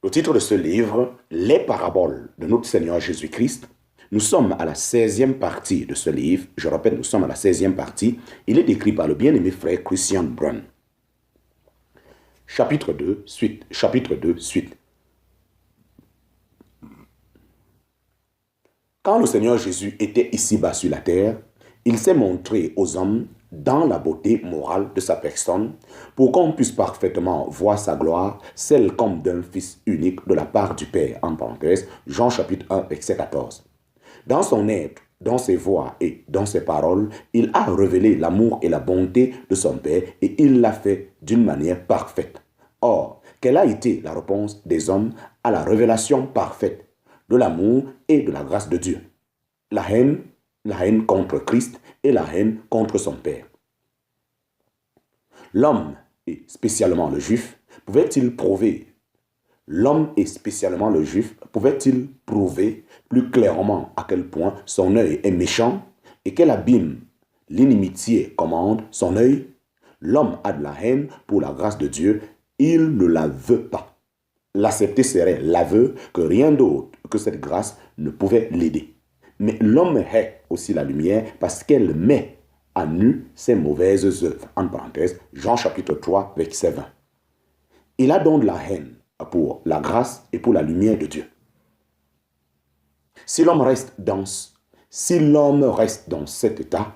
Le titre de ce livre, Les paraboles de notre Seigneur Jésus-Christ. Nous sommes à la 16e partie de ce livre. Je répète, nous sommes à la 16e partie. Il est écrit par le bien-aimé frère Christian Brun. Chapitre 2, suite. Chapitre 2, suite. Quand le Seigneur Jésus était ici-bas sur la terre, il s'est montré aux hommes dans la beauté morale de sa personne, pour qu'on puisse parfaitement voir sa gloire, celle comme d'un Fils unique de la part du Père, en parenthèse, Jean chapitre 1, verset 14. Dans son être, dans ses voix et dans ses paroles, il a révélé l'amour et la bonté de son Père et il l'a fait d'une manière parfaite. Or, quelle a été la réponse des hommes à la révélation parfaite de l'amour et de la grâce de Dieu? La haine contre Christ et la haine contre son Père. L'homme, et spécialement le juif, pouvait-il prouver plus clairement à quel point son œil est méchant et quel abîme l'inimitié commande son œil? L'homme a de la haine pour la grâce de Dieu, il ne la veut pas. L'accepter serait l'aveu que rien d'autre que cette grâce ne pouvait l'aider. Mais l'homme hait aussi la lumière parce qu'elle met à nu ses mauvaises œuvres. En parenthèse, Jean chapitre 3, verset 20. Il a donc de la haine pour la grâce et pour la lumière de Dieu. Si l'homme reste dans cet état,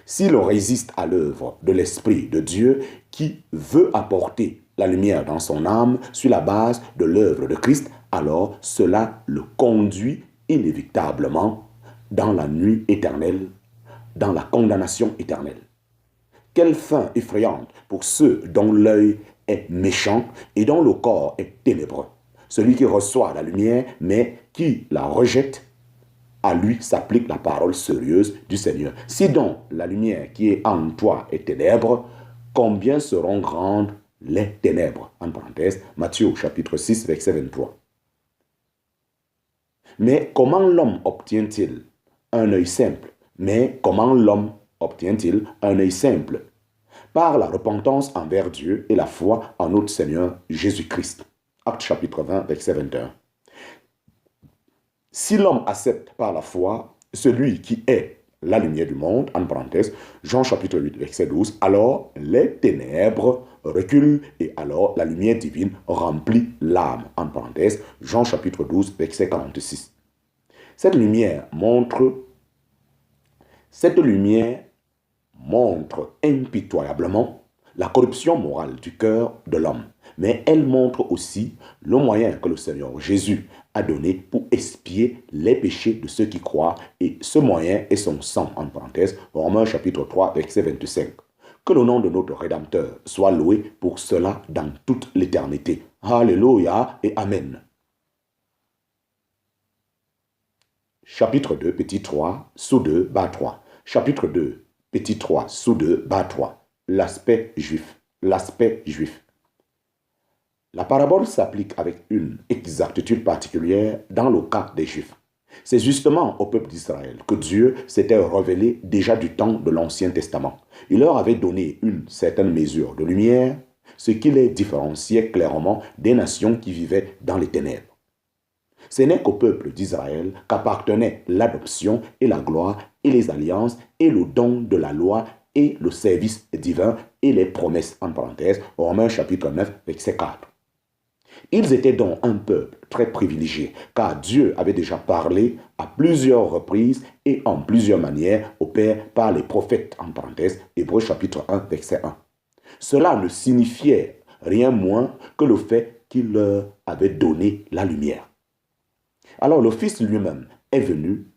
s'il résiste à l'œuvre de l'Esprit de Dieu qui veut apporter la lumière dans son âme sur la base de l'œuvre de Christ, alors cela le conduit inévitablement dans la nuit éternelle, dans la condamnation éternelle. Quelle fin effrayante pour ceux dont l'œil est méchant et dont le corps est ténébreux. Celui qui reçoit la lumière, mais qui la rejette, à lui s'applique la parole sérieuse du Seigneur. Si donc la lumière qui est en toi est ténèbre, combien seront grandes les ténèbres? En parenthèse, Matthieu chapitre 6, verset 23. Mais comment l'homme obtient-il un œil simple? Par la repentance envers Dieu et la foi en notre Seigneur Jésus-Christ. Acte chapitre 20, verset 21. Si l'homme accepte par la foi celui qui est la lumière du monde, en parenthèse, Jean chapitre 8, verset 12, alors les ténèbres reculent et alors la lumière divine remplit l'âme, en parenthèse, Jean chapitre 12, verset 46. Cette lumière montre impitoyablement la corruption morale du cœur de l'homme, mais elle montre aussi le moyen que le Seigneur Jésus a donné pour expier les péchés de ceux qui croient, et ce moyen est son sang, en parenthèse, Romains chapitre 3, verset 25. Que le nom de notre Rédempteur soit loué pour cela dans toute l'éternité. Alléluia et Amen. Chapitre 2, petit 3, sous 2, bas 3. Chapitre 2, petit 3, sous 2, bas 3. L'aspect juif. La parabole s'applique avec une exactitude particulière dans le cas des Juifs. C'est justement au peuple d'Israël que Dieu s'était révélé déjà du temps de l'Ancien Testament. Il leur avait donné une certaine mesure de lumière, ce qui les différenciait clairement des nations qui vivaient dans les ténèbres. Ce n'est qu'au peuple d'Israël qu'appartenaient l'adoption et la gloire et les alliances et le don de la loi et le service divin et les promesses, en parenthèse, Romains chapitre 9, verset 4. Ils étaient donc un peuple très privilégié, car Dieu avait déjà parlé à plusieurs reprises et en plusieurs manières au Père par les prophètes, en parenthèse, Hébreux chapitre 1, verset 1. Cela ne signifiait rien moins que le fait qu'il leur avait donné la lumière. Alors le Fils lui-même est venu,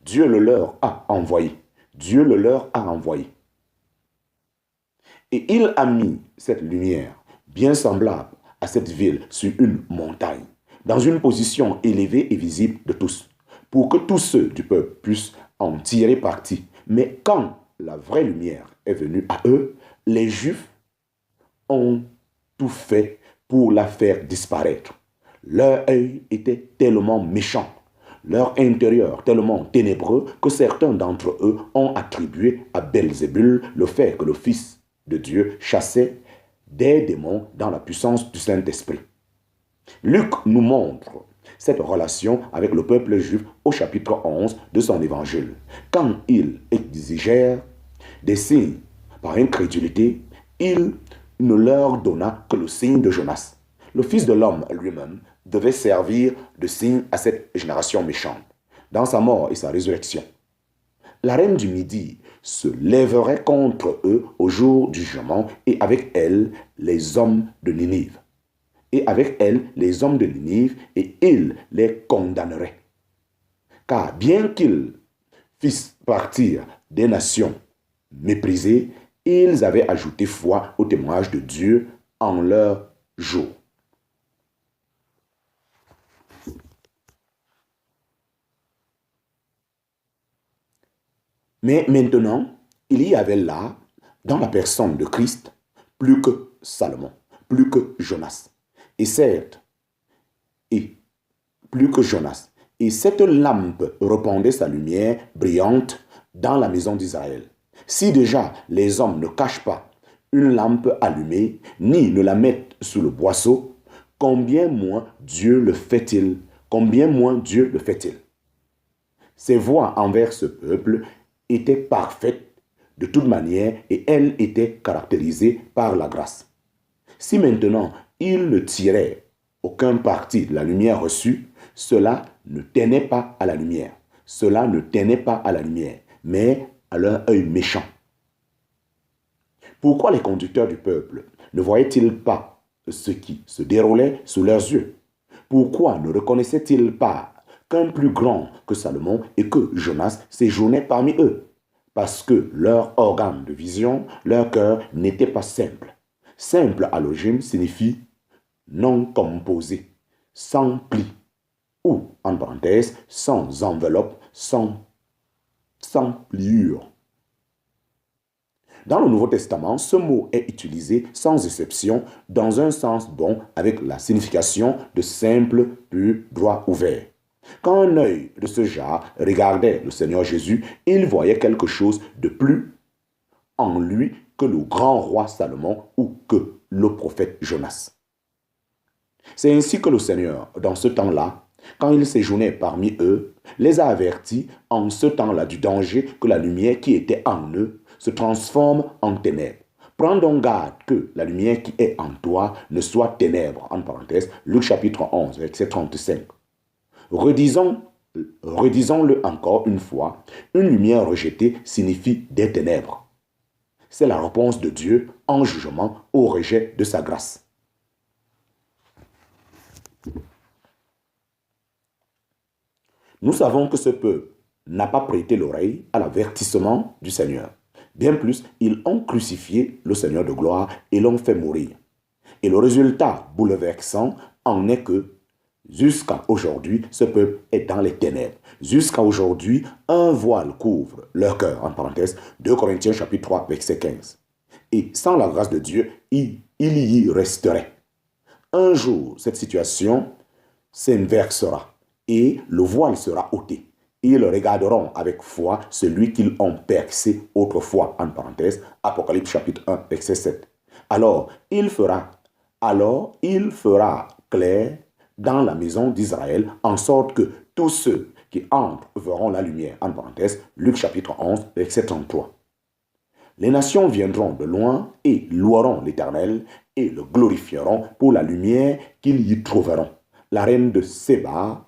Dieu le leur a envoyé. Et il a mis cette lumière, bien semblable à cette ville, sur une montagne, dans une position élevée et visible de tous, pour que tous ceux du peuple puissent en tirer parti. Mais quand la vraie lumière est venue à eux, les Juifs ont tout fait pour la faire disparaître. Leur œil était tellement méchant, leur intérieur tellement ténébreux que certains d'entre eux ont attribué à Belzébul le fait que le Fils de Dieu chassait des démons dans la puissance du Saint-Esprit. Luc nous montre cette relation avec le peuple juif au chapitre 11 de son évangile. Quand il exigèrent des signes par incrédulité, il ne leur donna que le signe de Jonas. Le Fils de l'homme lui-même devait servir de signe à cette génération méchante, dans sa mort et sa résurrection. La reine du Midi se lèverait contre eux au jour du jugement, et avec elle les hommes de Ninive. Et avec elle les hommes de Ninive, et ils les condamneraient. Car bien qu'ils fissent partir des nations méprisées, ils avaient ajouté foi au témoignage de Dieu en leur jour. Mais maintenant, il y avait là, dans la personne de Christ, plus que Salomon, plus que Jonas. Et certes, et plus que Jonas. Et cette lampe répandait sa lumière brillante dans la maison d'Israël. Si déjà les hommes ne cachent pas une lampe allumée, ni ne la mettent sous le boisseau, combien moins Dieu le fait-il? Combien moins Dieu le fait-il? Ses voies envers ce peuple étaient parfaites de toute manière et elles étaient caractérisées par la grâce. Si maintenant il ne tirait aucun parti de la lumière reçue, cela ne tenait pas à la lumière. Cela ne tenait pas à la lumière, mais à leur œil méchant. Pourquoi les conducteurs du peuple ne voyaient-ils pas ce qui se déroulait sous leurs yeux? Pourquoi ne reconnaissaient-ils pas qu'un plus grand que Salomon et que Jonas séjournait parmi eux? Parce que leur organe de vision, leur cœur n'était pas simple. Simple à l'origine signifie non composé, sans pli, ou, en parenthèse, sans enveloppe, sans pliure. Dans le Nouveau Testament, ce mot est utilisé sans exception dans un sens bon avec la signification de simple, pur, droit, ouvert. Quand un œil de ce genre regardait le Seigneur Jésus, il voyait quelque chose de plus en lui que le grand roi Salomon ou que le prophète Jonas. C'est ainsi que le Seigneur, dans ce temps-là, quand il séjournait parmi eux, les a avertis en ce temps-là du danger que la lumière qui était en eux se transforme en ténèbres. Prends donc garde que la lumière qui est en toi ne soit ténèbres, en parenthèse, Luc chapitre 11, verset 35. Redisons-le encore une fois, une lumière rejetée signifie des ténèbres. C'est la réponse de Dieu en jugement au rejet de sa grâce. Nous savons que ce peuple n'a pas prêté l'oreille à l'avertissement du Seigneur. Bien plus, ils ont crucifié le Seigneur de gloire et l'ont fait mourir. Et le résultat bouleversant en est que, jusqu'à aujourd'hui, ce peuple est dans les ténèbres. Jusqu'à aujourd'hui, un voile couvre leur cœur, en parenthèse, 2 Corinthiens chapitre 3, verset 15. Et sans la grâce de Dieu, il y resterait. Un jour, cette situation s'inversera et le voile sera ôté. Ils regarderont avec foi celui qu'ils ont percé autrefois, en parenthèse, Apocalypse chapitre 1, verset 7. Alors il fera clair dans la maison d'Israël, en sorte que tous ceux qui entrent verront la lumière, en parenthèse, Luc chapitre 11, verset 33. Les nations viendront de loin et loueront l'Éternel et le glorifieront pour la lumière qu'ils y trouveront. La reine de Séba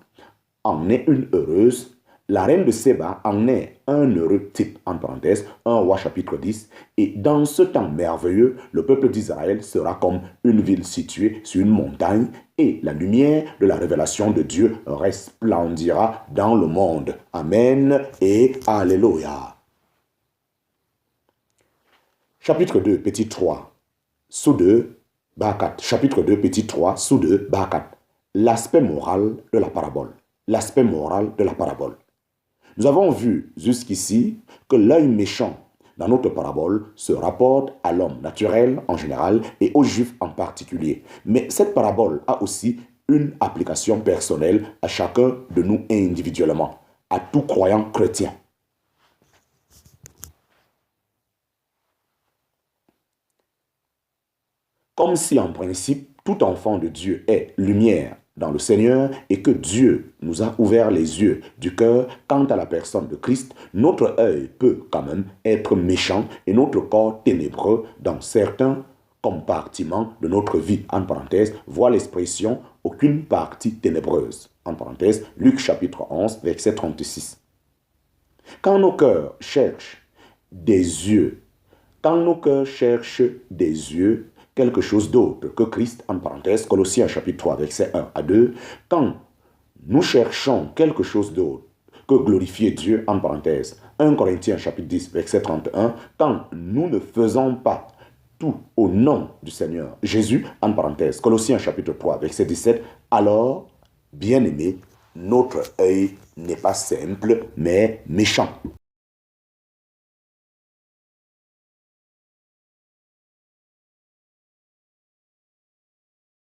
en est une heureuse. La reine de Séba en est un heureux type, en parenthèse, 1 Roi chapitre 10. Et dans ce temps merveilleux, le peuple d'Israël sera comme une ville située sur une montagne et la lumière de la révélation de Dieu resplendira dans le monde. Amen et Alléluia. Chapitre 2, petit 3, sous 2, bas 4. Chapitre 2, petit 3, sous 2, bas 4. L'aspect moral de la parabole. L'aspect moral de la parabole. Nous avons vu jusqu'ici que l'œil méchant dans notre parabole se rapporte à l'homme naturel en général et aux juifs en particulier. Mais cette parabole a aussi une application personnelle à chacun de nous individuellement, à tout croyant chrétien. Comme si en principe, tout enfant de Dieu est lumière dans le Seigneur et que Dieu nous a ouvert les yeux du cœur quant à la personne de Christ, notre œil peut quand même être méchant et notre corps ténébreux dans certains compartiments de notre vie. En parenthèse, voit l'expression « aucune partie ténébreuse ». En parenthèse, Luc chapitre 11, verset 36. Quand nos cœurs cherchent des yeux, quelque chose d'autre que Christ, en parenthèse, Colossiens chapitre 3, verset 1 à 2, quand nous cherchons quelque chose d'autre que glorifier Dieu, en parenthèse, 1 Corinthiens chapitre 10, verset 31, quand nous ne faisons pas tout au nom du Seigneur Jésus, en parenthèse, Colossiens chapitre 3, verset 17, alors, bien-aimés, notre œil n'est pas simple, mais méchant.